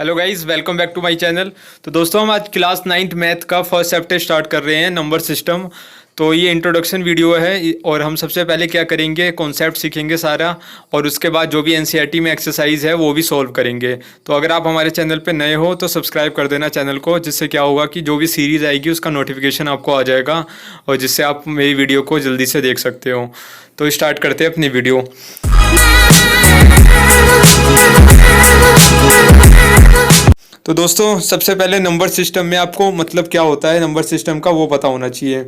Hello guys, welcome back to my channel. तो दोस्तों, हम आज क्लास 9th मैथ का फर्स्ट चैप्टर स्टार्ट कर रहे हैं, नंबर सिस्टम। तो ये इंट्रोडक्शन वीडियो है और हम सबसे पहले क्या करेंगे, कॉन्सेप्ट सीखेंगे सारा, और उसके बाद जो भी एनसीईआरटी में एक्सरसाइज है वो भी सॉल्व करेंगे। तो अगर आप हमारे चैनल पे नए हो तो सब्सक्राइब कर देना चैनल को, जिससे क्या होगा कि जो भी सीरीज़ आएगी उसका नोटिफिकेशन आपको आ जाएगा और जिससे आप मेरी वीडियो को जल्दी से देख सकते हो। तो स्टार्ट करते हैं अपनी वीडियो। तो दोस्तों, सबसे पहले नंबर सिस्टम में आपको मतलब क्या होता है नंबर सिस्टम का वो पता होना चाहिए।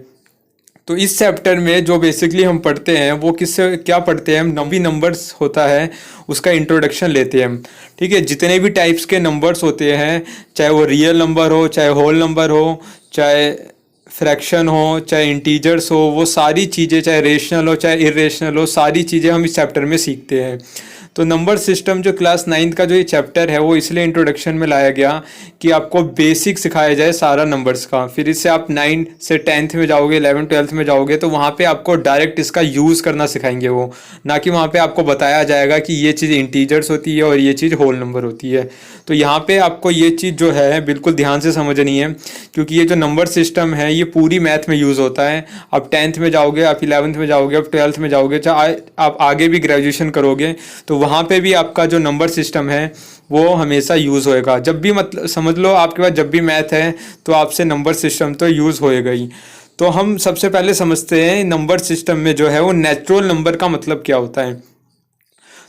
तो इस चैप्टर में जो बेसिकली हम पढ़ते हैं वो किससे क्या पढ़ते हैं, हम नंबी नंबर्स होता है उसका इंट्रोडक्शन लेते हैं हम। ठीक है, जितने भी टाइप्स के नंबर्स होते हैं, चाहे वो रियल नंबर हो, चाहे होल नंबर हो, चाहे फ्रैक्शन हो, चाहे इंटीजर्स हो, वो सारी चीज़ें, चाहे रेशनल हो चाहे इरेशनल हो, सारी चीज़ें हम इस चैप्टर में सीखते हैं। तो नंबर सिस्टम जो क्लास 9th का जो ये चैप्टर है वो इसलिए इंट्रोडक्शन में लाया गया कि आपको बेसिक सिखाया जाए सारा नंबर्स का। फिर इससे आप 9 से 10th में जाओगे, 11th 12th में जाओगे तो वहाँ पे आपको डायरेक्ट इसका यूज़ करना सिखाएंगे वो, ना कि वहाँ पे आपको बताया जाएगा कि ये चीज़ इंटीजर्स होती है और ये चीज़ होल नंबर होती है। तो यहाँ पे आपको ये चीज़ जो है बिल्कुल ध्यान से समझनी है, क्योंकि ये जो नंबर सिस्टम है ये पूरी मैथ में यूज़ होता है। आप 10th में जाओगे, आप 11th में जाओगे, आप 12th में जाओगे, चाहे आप आगे भी ग्रेजुएशन करोगे तो वहाँ पे भी आपका जो नंबर सिस्टम है वो हमेशा यूज़ होएगा। जब भी मतलब समझ लो आपके पास जब भी मैथ है तो आपसे नंबर सिस्टम तो यूज़ होएगा ही। तो हम सबसे पहले समझते हैं नंबर सिस्टम में जो है वो नेचुरल नंबर का मतलब क्या होता है।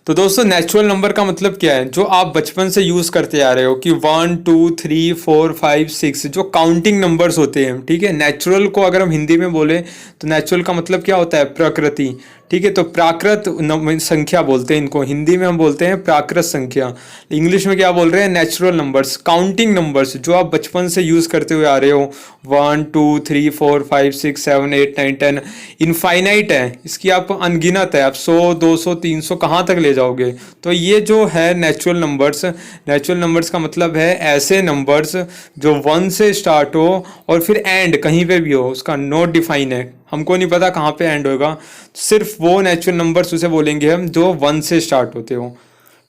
तो दोस्तों, नेचुरल नंबर का मतलब क्या है, जो आप बचपन से यूज़ करते आ रहे हो कि 1 2 3 4 5 6 जो काउंटिंग नंबर्स होते हैं। ठीक है, नेचुरल को अगर हम हिंदी में बोले तो नेचुरल का मतलब क्या होता है, प्रकृति। ठीक है, तो प्राकृत संख्या बोलते हैं इनको, हिंदी में हम बोलते हैं प्राकृत संख्या। इंग्लिश में क्या बोल रहे हैं, नेचुरल नंबर्स, काउंटिंग नंबर्स जो आप बचपन से यूज़ करते हुए आ रहे हो। 1 2 3 4 5 6 7 8 9 10 इनफाइनाइट है, इसकी आप अनगिनत है, आप 100 200 300 कहाँ तक ले जाओगे। तो ये जो है नेचुरल नंबर्स, नेचुरल नंबर्स का मतलब है ऐसे नंबर्स जो 1 से स्टार्ट हो और फिर एंड कहीं पे भी हो, उसका नो डिफाइन है, हमको नहीं पता कहाँ पे एंड होगा। सिर्फ वो नेचुरल नंबर्स उसे बोलेंगे हम जो 1 से स्टार्ट होते हो।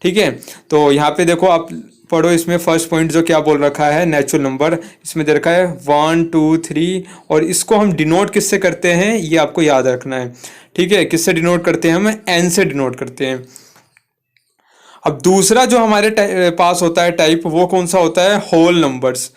ठीक है, तो यहाँ पे देखो आप पढ़ो, इसमें फर्स्ट पॉइंट जो क्या बोल रखा है नेचुरल नंबर, इसमें दे रखा है 1 2 3, और इसको हम डिनोट किससे करते हैं ये आपको याद रखना है। ठीक है, किससे डिनोट करते हैं, हम एन से डिनोट करते हैं। अब दूसरा जो हमारे पास होता है टाइप, वो कौन सा होता है, होल नंबर्स।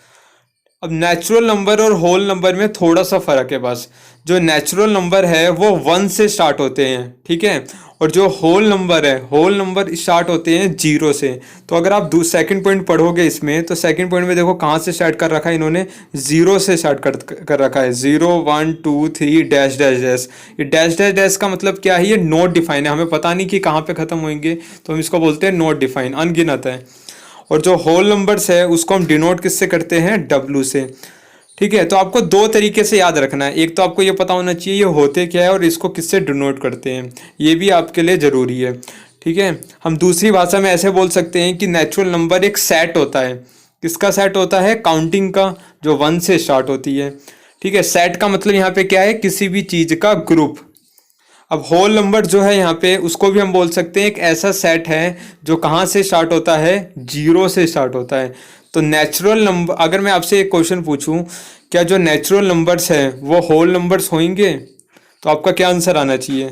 अब नेचुरल नंबर और होल नंबर में थोड़ा सा फर्क है बस। जो नेचुरल नंबर है वो 1 से स्टार्ट होते हैं, ठीक है, और जो होल नंबर है, होल नंबर स्टार्ट होते हैं 0 से। तो अगर आप सेकंड पॉइंट पढ़ोगे इसमें तो सेकंड पॉइंट में देखो कहाँ से स्टार्ट कर रखा है इन्होंने, 0 से स्टार्ट कर रखा है। 0 1 2 3 डैश डैश डैश। ये डैश डैश डैश का मतलब क्या है, ये नॉट डिफाइन है, हमें पता नहीं कि कहाँ पे खत्म होंगे, तो हम इसको बोलते हैं नॉट डिफाइन, अनगिनत है। और जो होल नंबर्स है उसको हम डिनोट किससे करते हैं, W से। ठीक है, तो आपको दो तरीके से याद रखना है, एक तो आपको ये पता होना चाहिए ये होते क्या है और इसको किससे डिनोट करते हैं, ये भी आपके लिए ज़रूरी है। ठीक है, हम दूसरी भाषा में ऐसे बोल सकते हैं कि नेचुरल नंबर एक सेट होता है। किसका सेट होता है, काउंटिंग का, जो 1 से स्टार्ट होती है। ठीक है, सेट का मतलब यहाँ पे क्या है, किसी भी चीज़ का ग्रुप। अब होल नंबर जो है यहाँ पे उसको भी हम बोल सकते हैं एक ऐसा सेट है जो कहाँ से स्टार्ट होता है, 0 से स्टार्ट होता है। तो नेचुरल नंबर, अगर मैं आपसे एक क्वेश्चन पूछूं क्या जो नेचुरल नंबर्स हैं वो होल नंबर्स होंगे, तो आपका क्या आंसर आना चाहिए,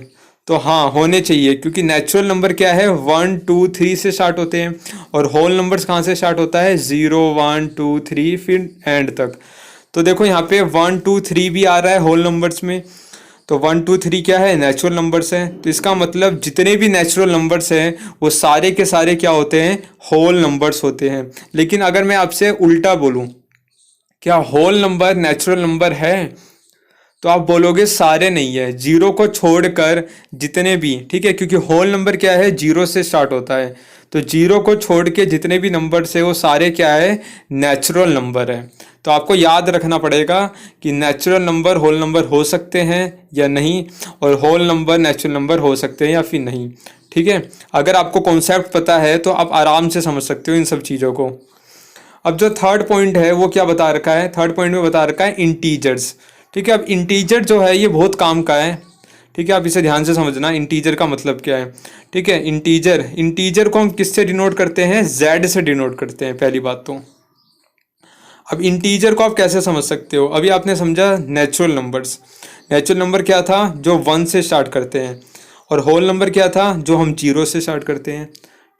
तो हाँ होने चाहिए, क्योंकि नेचुरल नंबर क्या है 1 2 3 से स्टार्ट होते हैं और होल नंबर्स कहाँ से स्टार्ट होता है, 0 1 2 3 फिर एंड तक। तो देखो यहाँ पे 1 2 3 भी आ रहा है होल नंबर्स में, तो 1 2 3 क्या है, नेचुरल नंबर्स हैं। तो इसका मतलब जितने भी नेचुरल नंबर्स हैं वो सारे के सारे क्या होते हैं, होल नंबर्स होते हैं। लेकिन अगर मैं आपसे उल्टा बोलूं, क्या होल नंबर नेचुरल नंबर है, तो आप बोलोगे सारे नहीं है, 0 को छोड़कर जितने भी। ठीक है, क्योंकि होल नंबर क्या है, 0 से स्टार्ट होता है, तो 0 को छोड़ के जितने भी नंबर है वो सारे क्या है, नेचुरल नंबर है। तो आपको याद रखना पड़ेगा कि नेचुरल नंबर होल नंबर हो सकते हैं या नहीं, और होल नंबर नेचुरल नंबर हो सकते हैं या फिर नहीं। ठीक है, अगर आपको कॉन्सेप्ट पता है तो आप आराम से समझ सकते हो इन सब चीज़ों को। अब जो थर्ड पॉइंट है वो क्या बता रखा है, थर्ड पॉइंट में बता रखा है इंटीजर्स। ठीक है, अब इंटीजर जो है ये बहुत काम का है। ठीक है, आप इसे ध्यान से समझना, इंटीजर का मतलब क्या है। ठीक है, इंटीजर को हम किससे डिनोट करते हैं, जेड से डिनोट करते हैं पहली बात तो। अब इंटीजर को आप कैसे समझ सकते हो, अभी आपने समझा नेचुरल नंबर्स। नेचुरल नंबर क्या था, जो 1 से स्टार्ट करते हैं, और होल नंबर क्या था, जो हम 0 से स्टार्ट करते हैं।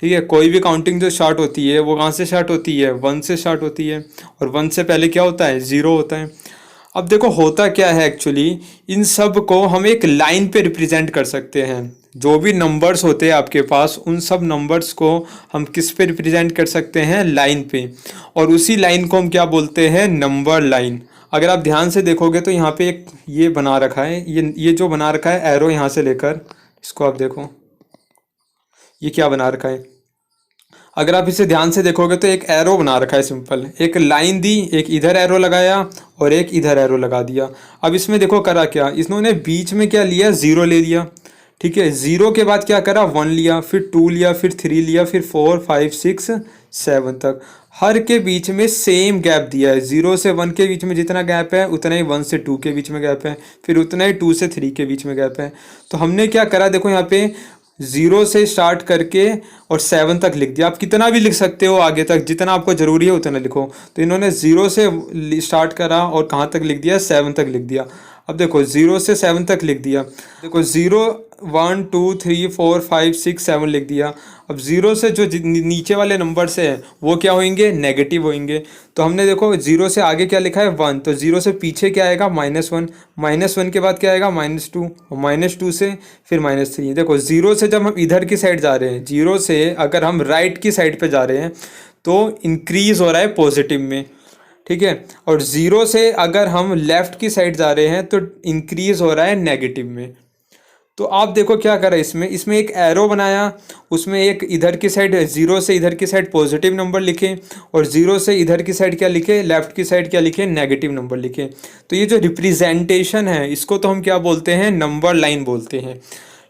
ठीक है, कोई भी काउंटिंग जो स्टार्ट होती है वो कहाँ से स्टार्ट होती है, 1 से स्टार्ट होती है, और 1 से पहले क्या होता है, 0 होता है। अब देखो होता क्या है एक्चुअली, इन सब को हम एक लाइन पे रिप्रेजेंट कर सकते हैं। जो भी नंबर्स होते हैं आपके पास, उन सब नंबर्स को हम किस पे रिप्रेजेंट कर सकते हैं, लाइन पे, और उसी लाइन को हम क्या बोलते हैं, नंबर लाइन। अगर आप ध्यान से देखोगे तो यहाँ पे एक ये बना रखा है, ये जो बना रखा है एरो, यहाँ से लेकर इसको आप देखो, ये क्या बना रखा है। अगर आप इसे ध्यान से देखोगे तो एक एरो बना रखा है सिंपल, एक लाइन दी, एक इधर एरो लगाया और एक इधर एरो लगा दिया। अब इसमें देखो करा क्या, इन्होंने बीच में क्या लिया, 0 ले लिया। ठीक है, 0 के बाद क्या करा, 1 लिया, फिर 2 लिया, फिर 3 लिया, फिर 4 5 6 7 तक, हर के बीच में सेम गैप दिया है। 0 से 1 के बीच में जितना गैप है उतना ही 1 से 2 के बीच में गैप है, फिर उतना ही 2 से 3 के बीच में गैप है। तो हमने क्या करा, देखो यहाँ पे 0 से स्टार्ट करके और 7 तक लिख दिया। आप कितना भी लिख सकते हो आगे तक, जितना आपको ज़रूरी है उतना लिखो। तो इन्होंने 0 से स्टार्ट करा और कहाँ तक लिख दिया, 7 तक लिख दिया। अब देखो 0 से 7 तक लिख दिया, देखो 0 1 2 3 4 5 6 7 लिख दिया। अब 0 से जो नीचे वाले नंबर से हैं वो क्या होंगे, नेगेटिव होंगे। तो हमने देखो 0 से आगे क्या लिखा है, 1, तो 0 से पीछे क्या आएगा, -1, -1 के बाद क्या आएगा, -2, और -2 से फिर -3। देखो 0 से जब हम इधर की साइड जा रहे हैं, 0 से अगर हम राइट की साइड पे जा रहे हैं तो इंक्रीज हो रहा है पॉजिटिव में। ठीक है, और 0 से अगर हम लेफ्ट की साइड जा रहे हैं तो इंक्रीज हो रहा है नेगेटिव में। तो आप देखो क्या करा, इसमें एक एरो बनाया, उसमें एक इधर की साइड, 0 से इधर की साइड पॉजिटिव नंबर लिखे, और 0 से इधर की साइड क्या लिखे, लेफ्ट की साइड क्या लिखे, नेगेटिव नंबर लिखे। तो ये जो रिप्रेजेंटेशन है इसको तो हम क्या बोलते हैं, नंबर लाइन बोलते हैं।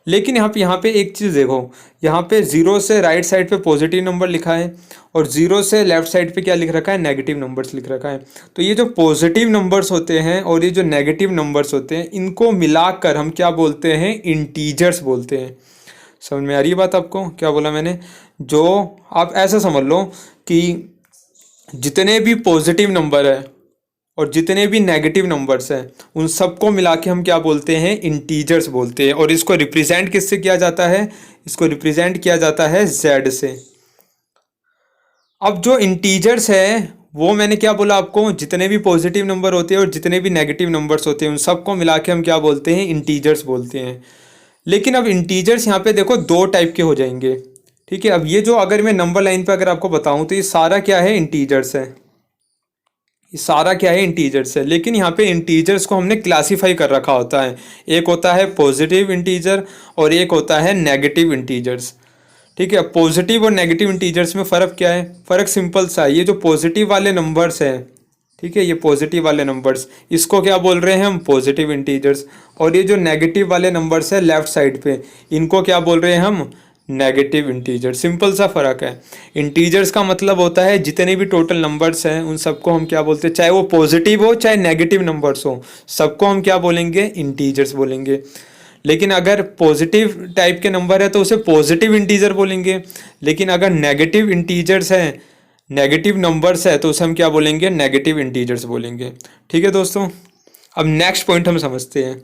लेकिन यहाँ पे एक चीज़ देखो, यहाँ पे 0 से राइट साइड पे पॉजिटिव नंबर लिखा है और 0 से लेफ्ट साइड पे क्या लिख रखा है, नेगेटिव नंबर्स लिख रखा है। तो ये जो पॉजिटिव नंबर्स होते हैं और ये जो नेगेटिव नंबर्स होते हैं, इनको मिलाकर हम क्या बोलते हैं, इंटीजर्स बोलते हैं। समझ में आ रही है बात आपको, क्या बोला मैंने। जो आप ऐसा समझ लो कि जितने भी पॉजिटिव नंबर है और जितने भी नेगेटिव नंबर्स हैं उन सबको मिला के हम क्या बोलते हैं, इंटीजर्स बोलते हैं। और इसको रिप्रेजेंट किससे किया जाता है, इसको रिप्रेजेंट किया जाता है जेड से। अब जो इंटीजर्स है वो मैंने क्या बोला आपको, जितने भी पॉजिटिव नंबर होते हैं और जितने भी नेगेटिव नंबर्स होते हैं उन सबको मिला के हम क्या बोलते हैं, इंटीजर्स बोलते हैं। लेकिन अब इंटीजर्स यहाँ पे देखो 2 टाइप के हो जाएंगे। ठीक है, अब ये जो अगर मैं नंबर लाइन पे अगर आपको बताऊं तो ये सारा क्या है, इंटीजर्स है। ये सारा क्या है, इंटीजर्स है। लेकिन यहाँ पे इंटीजर्स को हमने क्लासीफाई कर रखा होता है, एक होता है पॉजिटिव इंटीजर और एक होता है नेगेटिव इंटीजर्स। ठीक है, पॉजिटिव और नेगेटिव इंटीजर्स में फ़र्क क्या है, फ़र्क सिंपल सा है। ये जो पॉजिटिव वाले नंबर्स हैं, ठीक है, ये पॉजिटिव वाले नंबर्स, इसको क्या बोल रहे हैं हम, पॉजिटिव इंटीजर्स। और ये जो नेगेटिव वाले नंबर्स है लेफ्ट साइड पे, इनको क्या बोल रहे हैं हम, नेगेटिव इंटीजर। सिंपल सा फ़र्क है। इंटीजर्स का मतलब होता है जितने भी टोटल नंबर्स हैं उन सबको हम क्या बोलते हैं, चाहे वो पॉजिटिव हो चाहे नेगेटिव नंबर्स हो, सबको हम क्या बोलेंगे, इंटीजर्स बोलेंगे। लेकिन अगर पॉजिटिव टाइप के नंबर है तो उसे पॉजिटिव इंटीजर बोलेंगे। लेकिन अगर नेगेटिव इंटीजर्स हैं, नेगेटिव नंबर्स है, तो उसे हम क्या बोलेंगे, नेगेटिव इंटीजर्स बोलेंगे। ठीक है दोस्तों, अब नेक्स्ट पॉइंट हम समझते हैं।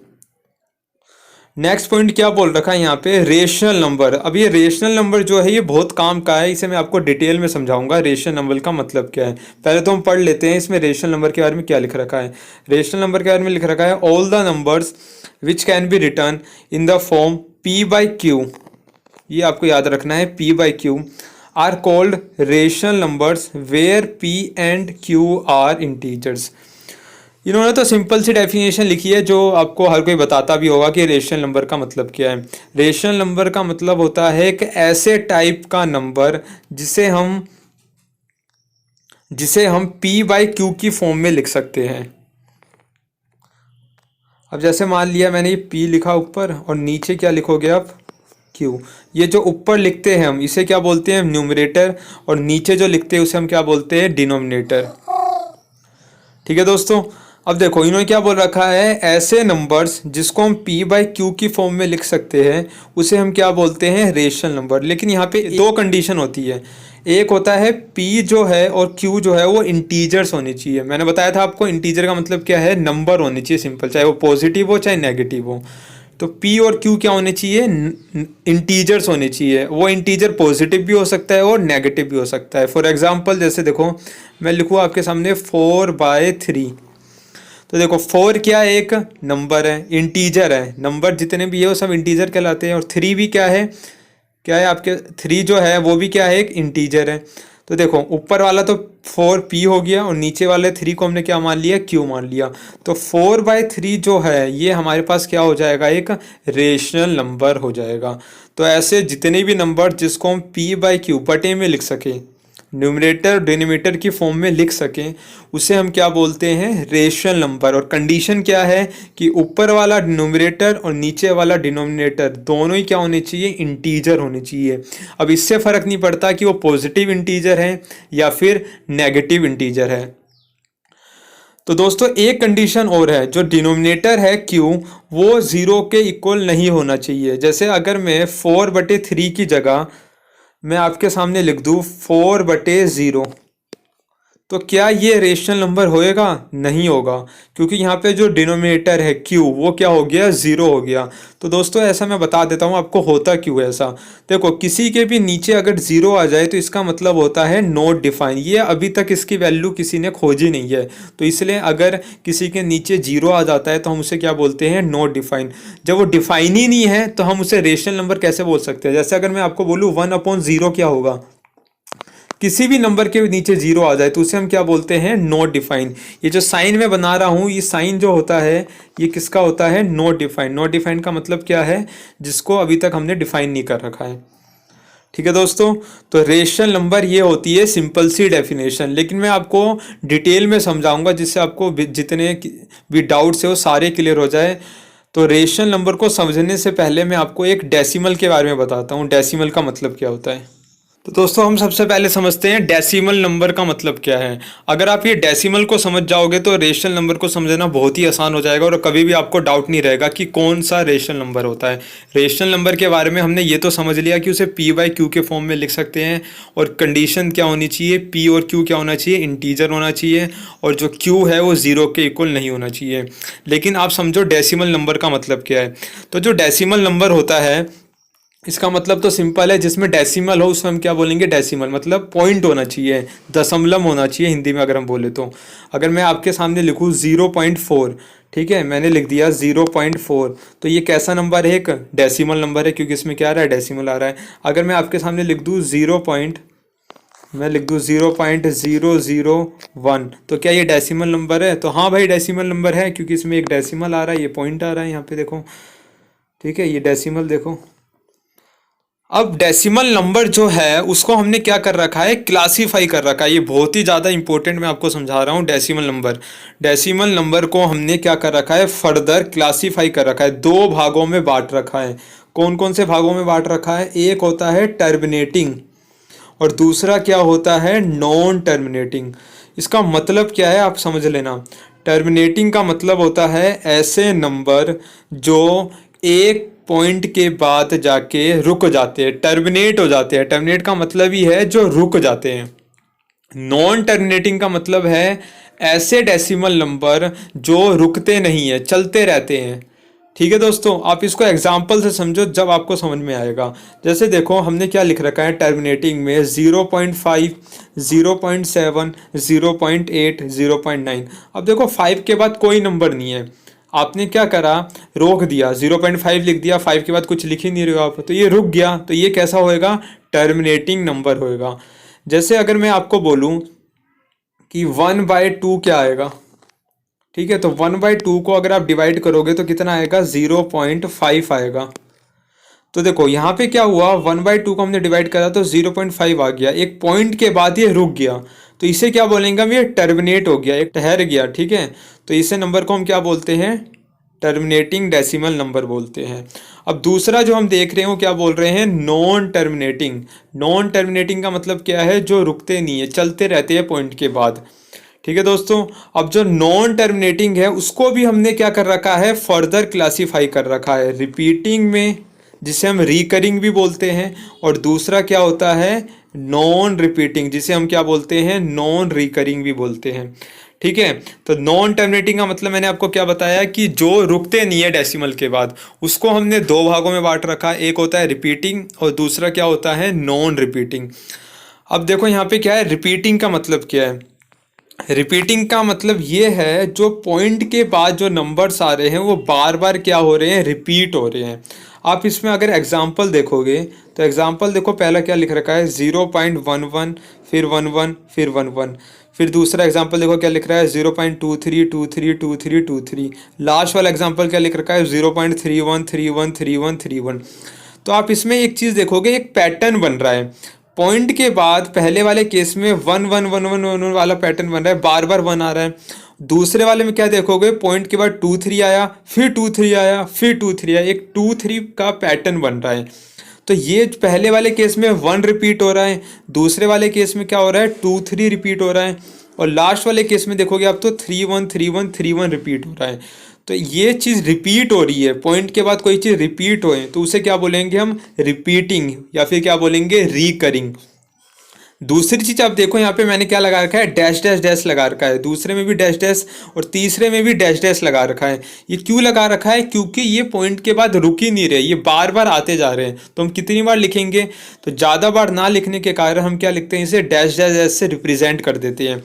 नेक्स्ट पॉइंट क्या बोल रखा है यहाँ पे, रेशनल नंबर। अब ये रेशनल नंबर जो है ये बहुत काम का है, इसे मैं आपको डिटेल में समझाऊंगा रेशनल नंबर का मतलब क्या है। पहले तो हम पढ़ लेते हैं इसमें रेशनल नंबर के बारे में क्या लिख रखा है। रेशनल नंबर के बारे में लिख रखा है, all the numbers which can be written in the form p/q, ये आपको याद रखना है, p/q are called rational numbers where p and q are integers. इन्होंने तो सिंपल सी डेफिनेशन लिखी है जो आपको हर कोई बताता भी होगा कि रेशनल नंबर का मतलब क्या है। रेशनल नंबर का मतलब होता है एक ऐसे टाइप का नंबर जिसे हम p/q की फॉर्म में लिख सकते हैं। अब जैसे मान लिया मैंने ये p लिखा ऊपर और नीचे क्या लिखोगे आप, q। ये जो ऊपर लिखते हैं हम इसे क्या बोलते हैं, न्यूमरेटर, और नीचे जो लिखते हैं उसे हम क्या बोलते हैं, डिनोमिनेटर। ठीक है दोस्तों, अब देखो इन्होंने क्या बोल रखा है, ऐसे नंबर्स जिसको हम p बाई क्यू की फॉर्म में लिख सकते हैं उसे हम क्या बोलते हैं, रेशनल नंबर। लेकिन यहाँ पे दो कंडीशन होती है, एक होता है p जो है और q जो है वो इंटीजर्स होने चाहिए। मैंने बताया था आपको इंटीजर का मतलब क्या है, नंबर होने चाहिए सिंपल, चाहे वो पॉजिटिव हो चाहे नेगेटिव हो। तो p और q क्या होने चाहिए, इंटीजर्स होने चाहिए। वो इंटीजर पॉजिटिव भी हो सकता है और नेगेटिव भी हो सकता है। फॉर एग्जांपल जैसे देखो मैं लिखूँ आपके सामने 4/3, तो देखो 4 क्या है, एक नंबर है, इंटीजर है। नंबर जितने भी है वो सब इंटीजर कहलाते हैं। और 3 भी क्या है आपके 3 जो है वो भी क्या है, एक इंटीजर है। तो देखो ऊपर वाला तो 4p हो गया और नीचे वाले 3 को हमने क्या मान लिया, q मान लिया। तो 4/3 जो है ये हमारे पास क्या हो जाएगा, एक रेशनल नंबर हो जाएगा। तो ऐसे जितने भी नंबर जिसको हम p बाई क्यू बटे में लिख सकें, न्यूमरेटर डिनोमिनेटर की फॉर्म में लिख सकें, उसे हम क्या बोलते हैं, रेशनल नंबर। और कंडीशन क्या है कि ऊपर वाला न्यूमरेटर और नीचे वाला डिनोमिनेटर दोनों ही क्या होने चाहिए, इंटीजर होने चाहिए। अब इससे फर्क नहीं पड़ता कि वो पॉजिटिव इंटीजर है या फिर नेगेटिव इंटीजर है। तो दोस्तों एक कंडीशन और है, जो डिनोमिनेटर है q वो 0 के इक्वल नहीं होना चाहिए। जैसे अगर मैं 4/3 की जगह मैं आपके सामने लिख दूँ 4/0, तो क्या ये रेशनल नंबर होएगा, नहीं होगा, क्योंकि यहाँ पे जो डिनोमिनेटर है q वो क्या हो गया, 0 हो गया। तो दोस्तों ऐसा मैं बता देता हूँ आपको होता क्यों है ऐसा। देखो किसी के भी नीचे अगर 0 आ जाए तो इसका मतलब होता है नॉट डिफाइन, ये अभी तक इसकी वैल्यू किसी ने खोजी नहीं है। तो इसलिए अगर किसी के नीचे 0 आ जाता है तो हम उसे क्या बोलते हैं, नॉट डिफाइन। जब वो डिफाइन ही नहीं है तो हम उसे रेशनल नंबर कैसे बोल सकते हैं। जैसे अगर मैं आपको बोलूँ 1/0 क्या होगा, किसी भी नंबर के नीचे 0 आ जाए तो उसे हम क्या बोलते हैं, नॉट डिफाइन। ये जो साइन मैं बना रहा हूं, ये साइन जो होता है ये किसका होता है, नॉट डिफाइन। नॉट डिफाइन का मतलब क्या है, जिसको अभी तक हमने डिफाइन नहीं कर रखा है। ठीक है दोस्तों, तो रेशनल नंबर ये होती है सिंपल सी डेफिनेशन। लेकिन मैं आपको डिटेल में समझाऊंगा जिससे आपको जितने भी डाउट्स है वो सारे क्लियर हो जाए। तो रेशनल नंबर को समझने से पहले मैं आपको एक डेसिमल के बारे में बताता हूँ, डेसिमल का मतलब क्या होता है। तो दोस्तों हम सबसे पहले समझते हैं डेसिमल नंबर का मतलब क्या है। अगर आप ये डेसिमल को समझ जाओगे तो रेशनल नंबर को समझना बहुत ही आसान हो जाएगा और कभी भी आपको डाउट नहीं रहेगा कि कौन सा रेशनल नंबर होता है। रेशनल नंबर के बारे में हमने ये तो समझ लिया कि उसे p बाई क्यू के फॉर्म में लिख सकते हैं, और कंडीशन क्या होनी चाहिए, p और q क्या होना चाहिए, इंटीजर होना चाहिए, और जो q है वो 0 के इक्वल नहीं होना चाहिए। लेकिन आप समझो डेसिमल नंबर का मतलब क्या है। तो जो डेसिमल नंबर होता है इसका मतलब तो सिंपल है, जिसमें डेसिमल हो उसमें हम क्या बोलेंगे, डेसिमल मतलब पॉइंट होना चाहिए, दशमलव होना चाहिए हिंदी में अगर हम बोले तो। अगर मैं आपके सामने लिखूँ 0.4, ठीक है, मैंने लिख दिया 0.4, तो ये कैसा नंबर है, एक डेसिमल नंबर है, क्योंकि इसमें क्या आ रहा है, डेसिमल आ रहा है। अगर मैं आपके सामने लिख दूँ 0.1, तो क्या ये डेसिमल नंबर है, तो हाँ भाई डेसिमल नंबर है, क्योंकि इसमें एक डेसिमल आ रहा है, ये पॉइंट आ रहा है यहाँ पे देखो, ठीक है, ये डेसिमल देखो। अब डेसिमल नंबर जो है उसको हमने क्या कर रखा है, क्लासीफाई कर रखा है। ये बहुत ही ज़्यादा इंपॉर्टेंट मैं आपको समझा रहा हूँ। डेसिमल नंबर को हमने क्या कर रखा है, फर्दर क्लासीफाई कर रखा है, दो भागों में बांट रखा है। कौन कौन से भागों में बांट रखा है, एक होता है टर्मिनेटिंग और दूसरा क्या होता है, नॉन टर्मिनेटिंग। इसका मतलब क्या है आप समझ लेना। टर्मिनेटिंग का मतलब होता है ऐसे नंबर जो एक पॉइंट के बाद जाके रुक जाते हैं, टर्मिनेट हो जाते हैं। टर्मिनेट का मतलब ही है जो रुक जाते हैं। नॉन टर्मिनेटिंग का मतलब है ऐसे डेसिमल नंबर जो रुकते नहीं है, चलते रहते हैं। ठीक है दोस्तों, आप इसको एग्जाम्पल से समझो जब आपको समझ में आएगा। जैसे देखो हमने क्या लिख रखा है टर्मिनेटिंग में, 0.5, 0.7, 0.8, 0.9। अब देखो 5 के बाद कोई नंबर नहीं है, आपने क्या करा, रोक दिया, 0.5 लिख दिया, 5 के बाद कुछ लिख ही नहीं रहे हो आप, तो ये रुक गया, तो ये कैसा होएगा, टर्मिनेटिंग नंबर होएगा। जैसे अगर मैं आपको बोलूं कि 1/2 क्या आएगा, ठीक है, तो 1/2 को अगर आप डिवाइड करोगे तो कितना आएगा, 0.5 आएगा। तो देखो यहाँ पे क्या हुआ, 1/2 को हमने डिवाइड करा तो 0.5 आ गया, एक पॉइंट के बाद ये रुक गया, तो इसे क्या बोलेंगे हम, ये टर्मिनेट हो गया, एक ठहर गया। ठीक है, तो इसे नंबर को हम क्या बोलते हैं, टर्मिनेटिंग डेसिमल नंबर बोलते हैं। अब दूसरा जो हम देख रहे हो क्या बोल रहे हैं, नॉन टर्मिनेटिंग। नॉन टर्मिनेटिंग का मतलब क्या है, जो रुकते नहीं है, चलते रहते हैं पॉइंट के बाद। ठीक है दोस्तों। अब जो नॉन टर्मिनेटिंग है उसको भी हमने क्या कर रखा है, फर्दर क्लासीफाई कर रखा है रिपीटिंग में, जिसे हम रिकरिंग भी बोलते हैं, और दूसरा क्या होता है, नॉन रिपीटिंग, जिसे हम क्या बोलते हैं, नॉन रिकरिंग भी बोलते हैं। ठीक है, तो नॉन टर्मिनेटिंग का मतलब मैंने आपको क्या बताया कि जो रुकते नहीं है डेसिमल के बाद, उसको हमने दो भागों में बांट रखा है, एक होता है रिपीटिंग और दूसरा क्या होता है, नॉन रिपीटिंग। अब देखो यहाँ पे क्या है, रिपीटिंग का मतलब क्या है, रिपीटिंग का मतलब ये है जो पॉइंट के बाद जो नंबर्स आ रहे हैं वो बार बार क्या हो रहे हैं, रिपीट हो रहे हैं। आप इसमें अगर एग्जांपल देखोगे तो एग्जांपल देखो, पहला क्या लिख रखा है 0.11, फिर 11, फिर 11, फिर दूसरा एग्जांपल देखो क्या लिख रहा है 0.23232323, लास्ट वाला एग्जांपल क्या लिख रखा है 0.31313131। तो आप इसमें एक चीज़ देखोगे, एक पैटर्न बन रहा है। पॉइंट के बाद पहले वाले केस में 1 1 1 1 1 वाला पैटर्न बन रहा है, बार बार 1 आ रहा है। दूसरे वाले में क्या देखोगे, पॉइंट के बाद 2 3 आया, फिर 2 3 आया, फिर 2 3 आया, एक 2 3 का पैटर्न बन रहा है। तो ये पहले वाले केस में 1 रिपीट हो रहा है, दूसरे वाले केस में क्या हो रहा है, 2 3 रिपीट हो रहा है, और लास्ट वाले केस में देखोगे आप तो 3 1 3 1 3 1 रिपीट हो रहा है। तो ये चीज़ रिपीट हो रही है, पॉइंट के बाद कोई चीज़ रिपीट होए तो उसे क्या बोलेंगे हम, रिपीटिंग, या फिर क्या बोलेंगे, रिकरिंग। दूसरी चीज आप देखो यहाँ पे मैंने क्या लगा रखा है, डैश डैश डैश लगा रखा है, दूसरे में भी डैश डैश और तीसरे में भी डैश डैश लगा रखा है। ये क्यों लगा रखा है, क्योंकि ये पॉइंट के बाद रुक ही नहीं रहे, ये बार बार आते जा रहे हैं। तो हम कितनी बार लिखेंगे, तो ज़्यादा बार ना लिखने के कारण हम क्या लिखते हैं, इसे डैश डैश डैश से रिप्रेजेंट कर देते हैं।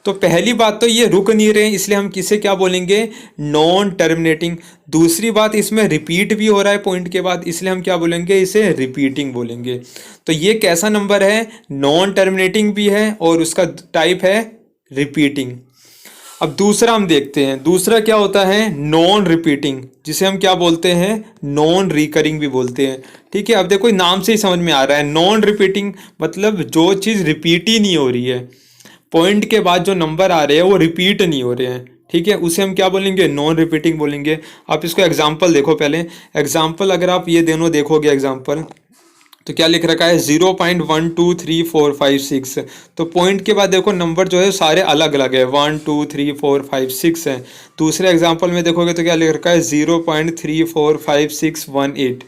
तो पहली बात तो ये रुक नहीं रहे, इसलिए हम किसे क्या बोलेंगे, नॉन टर्मिनेटिंग। दूसरी बात, इसमें रिपीट भी हो रहा है पॉइंट के बाद, इसलिए हम क्या बोलेंगे, इसे रिपीटिंग बोलेंगे। तो ये कैसा नंबर है, नॉन टर्मिनेटिंग भी है और उसका टाइप है रिपीटिंग। अब दूसरा हम देखते हैं, दूसरा क्या होता है, नॉन रिपीटिंग, जिसे हम क्या बोलते हैं, नॉन रिकरिंग भी बोलते हैं। ठीक है, अब देखो नाम से ही समझ में आ रहा है, नॉन रिपीटिंग मतलब जो चीज़ रिपीट ही नहीं हो रही है, पॉइंट के बाद जो नंबर आ रहे हैं वो रिपीट नहीं हो रहे हैं। ठीक है, उसे हम क्या बोलेंगे, नॉन रिपीटिंग बोलेंगे। आप इसको एग्जाम्पल देखो, पहले एग्जाम्पल अगर आप ये दोनों देखोगे एग्जाम्पल, तो क्या लिख रखा है 0.123456। तो पॉइंट के बाद देखो नंबर जो है सारे अलग अलग है, 1 2 3 4 5 6 है। दूसरे एग्जाम्पल में देखोगे तो क्या लिख रखा है 0.345618।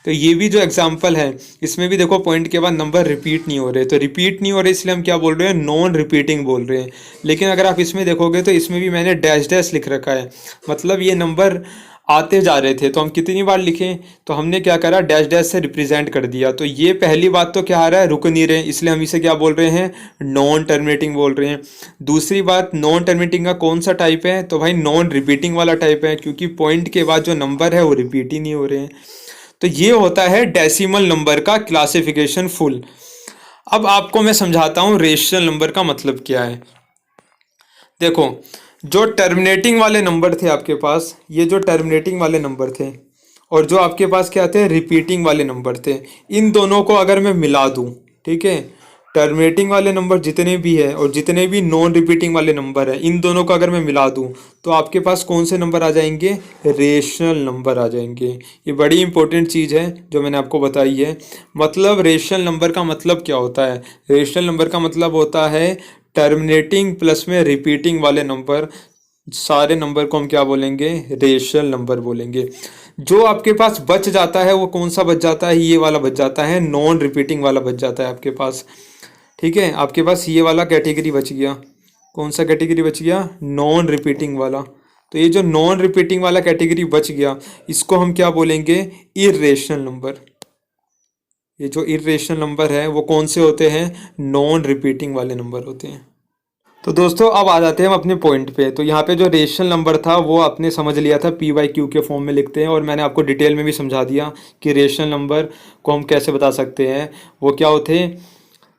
तो ये भी जो एग्जाम्पल है इसमें भी देखो पॉइंट के बाद नंबर रिपीट नहीं हो रहे, तो रिपीट नहीं हो रहे इसलिए हम क्या बोल रहे हैं, नॉन रिपीटिंग बोल रहे हैं। लेकिन अगर आप इसमें देखोगे तो इसमें भी मैंने डैश डैश लिख रखा है, मतलब ये नंबर आते जा रहे थे। तो हम कितनी बार लिखें, तो हमने क्या करा, डैश डैश से रिप्रेजेंट कर दिया। तो ये पहली बात तो क्या आ रहा है, रुक नहीं रहे, इसलिए हम इसे क्या बोल रहे हैं, नॉन टर्मिनेटिंग बोल रहे हैं। दूसरी बात, नॉन टर्मिनेटिंग का कौन सा टाइप है, तो भाई नॉन रिपीटिंग वाला टाइप है, क्योंकि पॉइंट के बाद जो नंबर है वो रिपीट ही नहीं हो रहे हैं। तो ये होता है डेसिमल नंबर का क्लासिफिकेशन फुल। अब आपको मैं समझाता हूँ रेशनल नंबर का मतलब क्या है। देखो, जो टर्मिनेटिंग वाले नंबर थे आपके पास, ये जो टर्मिनेटिंग वाले नंबर थे, और जो आपके पास क्या थे, रिपीटिंग वाले नंबर थे, इन दोनों को अगर मैं मिला दूं, ठीक है, टर्मिनेटिंग वाले नंबर जितने भी है और जितने भी नॉन रिपीटिंग वाले नंबर है, इन दोनों को अगर मैं मिला दूं तो आपके पास कौन से नंबर आ जाएंगे, रेशनल नंबर आ जाएंगे। ये बड़ी इंपॉर्टेंट चीज़ है जो मैंने आपको बताई है। मतलब रेशनल नंबर का मतलब क्या होता है, रेशनल नंबर का मतलब होता है टर्मिनेटिंग प्लस में रिपीटिंग वाले नंबर, सारे नंबर को हम क्या बोलेंगे, रेशनल नंबर बोलेंगे। जो आपके पास बच जाता है वो कौन सा बच जाता है, ये वाला बच जाता है, नॉन रिपीटिंग वाला बच जाता है आपके पास। ठीक है, आपके पास ये वाला कैटेगरी बच गया, कौन सा कैटेगरी बच गया, नॉन रिपीटिंग वाला। तो ये जो नॉन रिपीटिंग वाला कैटेगरी बच गया, इसको हम क्या बोलेंगे, इर्रेशनल नंबर। ये जो इर्रेशनल नंबर है वो कौन से होते हैं, नॉन रिपीटिंग वाले नंबर होते हैं। तो दोस्तों अब आ जाते हैं हम अपने पॉइंट पे। तो यहाँ पे जो रेशनल नंबर था वो आपने समझ लिया था, P/Q के फॉर्म में लिखते हैं, और मैंने आपको डिटेल में भी समझा दिया कि रेशनल नंबर को हम कैसे बता सकते हैं। वो क्या होते,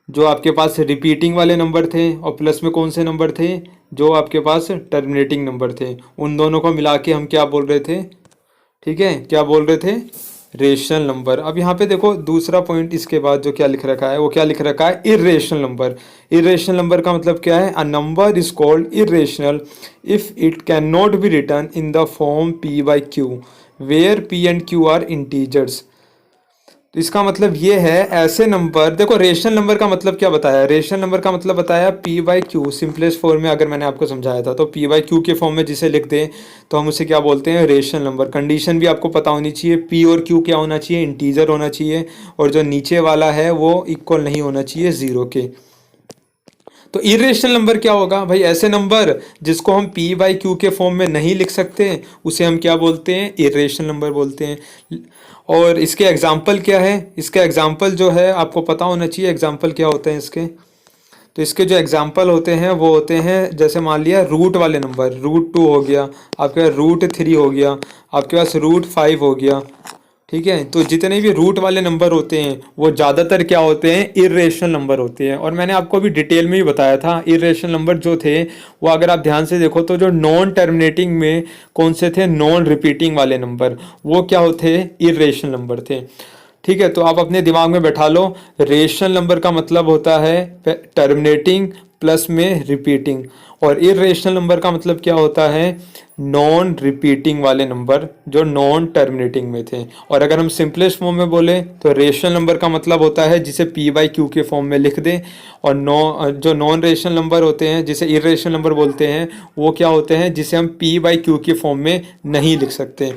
जो आपके पास रिपीटिंग वाले नंबर थे और प्लस में कौन से नंबर थे, जो आपके पास टर्मिनेटिंग नंबर थे, उन दोनों को मिला के हम क्या बोल रहे थे, ठीक है, क्या बोल रहे थे, रेशनल नंबर। अब यहाँ पे देखो दूसरा पॉइंट इसके बाद जो क्या लिख रखा है, वो क्या लिख रखा है, इर्रेशनल नंबर। इर्रेशनल नंबर का मतलब क्या है, a number is called irrational if it can not be written in the form P/Q where P and Q are integers. तो इसका मतलब ये है ऐसे नंबर, देखो रेशनल नंबर का मतलब क्या बताया, रेशनल नंबर का मतलब बताया P by Q, simplest form में अगर मैंने आपको समझाया था तो पी बाई क्यू के फॉर्म में जिसे लिख दें तो हम उसे क्या बोलते हैं, रेशनल नंबर। कंडीशन भी आपको पता होनी चाहिए, पी और क्यू क्या होना चाहिए, इंटीजर होना चाहिए, और जो नीचे वाला है वो इक्वल नहीं होना चाहिए जीरो के। तो इरेशनल नंबर क्या होगा भाई, ऐसे नंबर जिसको हम पी बाई क्यू के फॉर्म में नहीं लिख सकते उसे हम क्या बोलते हैं, इरेशनल नंबर बोलते हैं। और इसके एग्जाम्पल क्या है, इसका एग्जाम्पल जो है आपको पता होना चाहिए, एग्जाम्पल क्या होते हैं इसके। तो इसके जो एग्जाम्पल होते हैं वो होते हैं, जैसे मान लिया रूट वाले नंबर, रूट 2 हो गया आपके पास, रूट 3 हो गया आपके पास, रूट 5 हो गया। ठीक है, तो जितने भी रूट वाले नंबर होते हैं वो ज़्यादातर क्या होते हैं, इर्रेशनल नंबर होते हैं। और मैंने आपको अभी डिटेल में ही बताया था, इर्रेशनल नंबर जो थे वो अगर आप ध्यान से देखो तो जो नॉन टर्मिनेटिंग में कौन से थे, नॉन रिपीटिंग वाले नंबर, वो क्या होते, इर्रेशनल नंबर थे। ठीक है, तो आप अपने दिमाग में बैठा लो, रेशनल नंबर का मतलब होता है टर्मिनेटिंग प्लस में रिपीटिंग, और इरेशनल नंबर का मतलब क्या होता है, नॉन रिपीटिंग वाले नंबर जो नॉन टर्मिनेटिंग में थे। और अगर हम सिंपलेस्ट फॉर्म में बोले तो रेशनल नंबर का मतलब होता है जिसे पी बाई क्यू के फॉर्म में लिख दें, और जो नॉन रेशनल नंबर होते हैं जिसे इरेशनल नंबर बोलते हैं वो क्या होते हैं, जिसे हम पी बाई क्यू के फॉर्म में नहीं लिख सकते।